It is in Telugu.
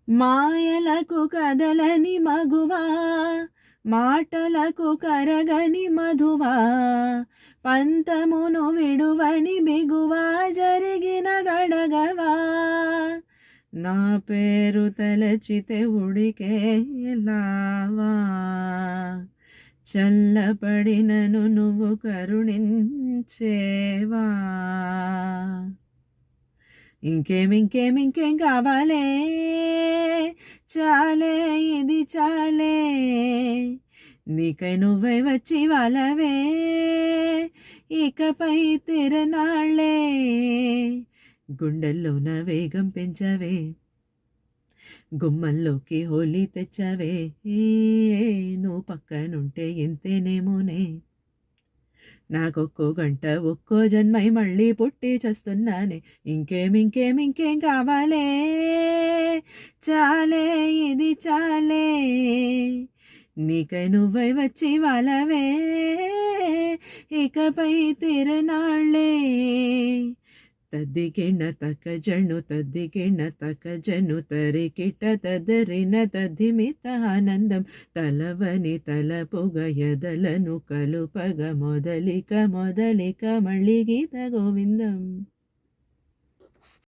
మాయలకు కదలని మగువా, మాటలకు కరగని మధువా, పంతమును విడువని బిగువా, జరిగినదడగవా. నా పేరు తలచితే ఉడికేలావా, చల్లపడినను నువ్వు కరుణించేవా. ఇంకేం కావాలే, చాలే ఇది చాలే, నీకై నువ్వై వచ్చి వాళ్ళవే, ఇకపై తిరనాళ్ళే, గుండెల్లోన వేగం పెంచవే, గుమ్మంలోకి హోలీ తెచ్చవే, నువ్వు పక్కనుంటే ఇంతేనేమోనే, నాకొక్కో గంట ఒక్కో జన్మై మళ్ళీ పుట్టి చస్తున్నానే. ఇంకేం కావాలే, చాలే ఇది చాలే, నీకై నువ్వై వచ్చి వాళ్ళవే, ఇకపై తిరనాళ్ళే. తద్దికిణ తకజను తద్దికిణ తకజను తరికిట తదరిన తద్దిమిత ఆనందం, తలవని తలపుగ ఎదలను కలుపగ మొదలిక మళ్ళీ గీత గోవిందం.